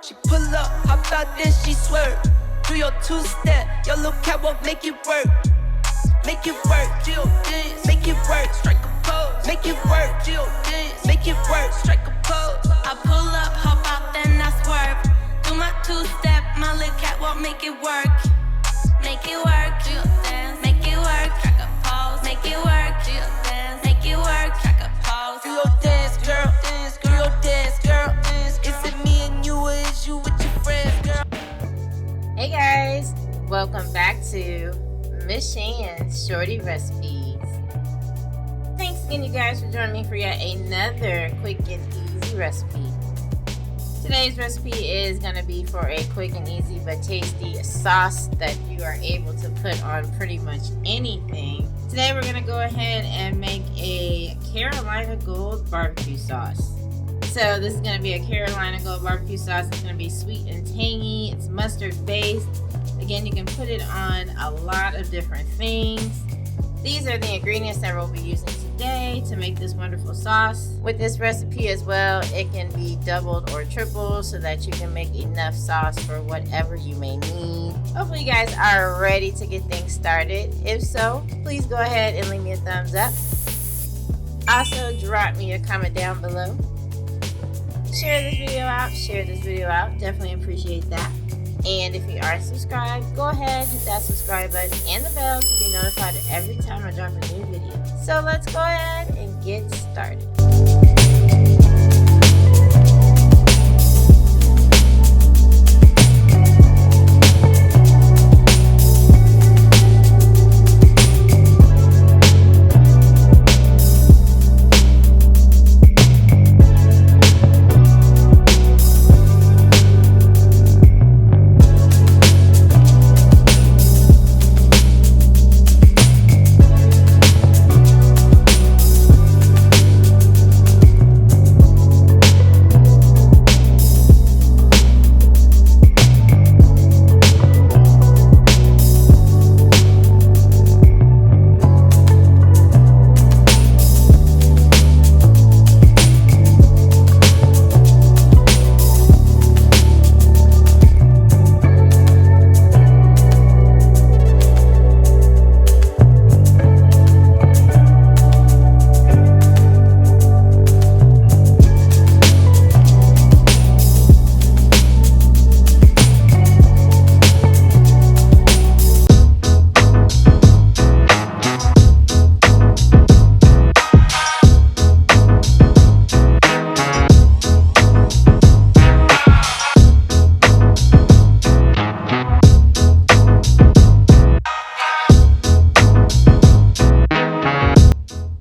She pull up, hop out, then she swerve. Do your two-step, your little catwalk, make it work. Make it work, Jill dance, make it work, strike a pose. Make it work, Jill dance, make it work, strike a pose. I pull up, hop out, then I swerve. Do my two-step, my little catwalk, make it work. Make it work, Jill dance, make it work, strike a pose. Make it work, Jill dance, make it work, strike a pose. Do your dance, girl, dance, do your dance, girl, dance. Is it me and you, or is you with your friends, girl? Hey guys, welcome back to Miss Shan's Shorty Recipes. Thanks again, you guys, for joining me for yet another quick and easy recipe. Today's recipe is going to be for a quick and easy but tasty sauce that you are able to put on pretty much anything. Today we're going to go ahead and make a Carolina Gold barbecue sauce. So this is going to be a Carolina Gold barbecue sauce. It's going to be sweet and tangy. It's mustard based. Again, you can put it on a lot of different things. These are the ingredients that we'll be using today to make this wonderful sauce. With this recipe as well, it can be doubled or tripled so that you can make enough sauce for whatever you may need. Hopefully you guys are ready to get things started. If so, please go ahead and leave me a thumbs up. Also, drop me a comment down below. Share this video out, definitely appreciate that. And if you aren't subscribed, go ahead, hit that subscribe button and the bell to be notified every time I drop a new video. So let's go ahead and get started.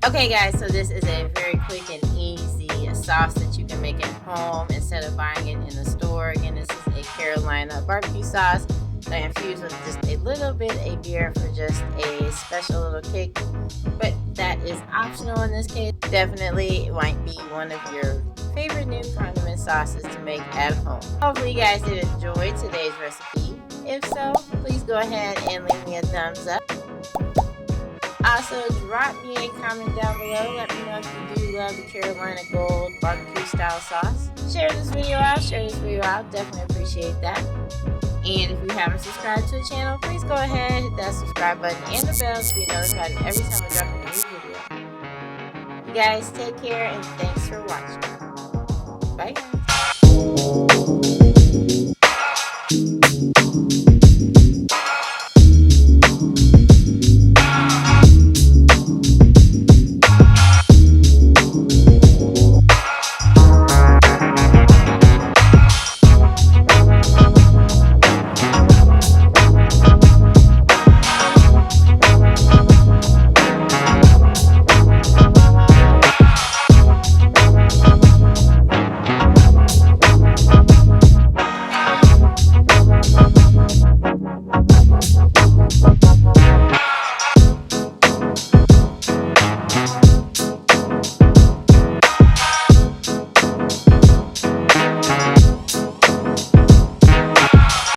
Okay guys, so this is a very quick and easy sauce that you can make at home instead of buying it in the store. Again, this is a Carolina barbecue sauce that I infuse with just a little bit of beer for just a special little kick. But that is optional in this case. Definitely it might be one of your favorite new condiment sauces to make at home. Hopefully you guys did enjoy today's recipe. If so, please go ahead and leave me a thumbs up. Also, drop me a comment down below. Let me know if you do love the Carolina Gold barbecue style sauce. Share this video out. Definitely appreciate that. And if you haven't subscribed to the channel, please go ahead, hit that subscribe button and the bell to be notified every time I drop a new video. You guys take care and thanks for watching. Bye.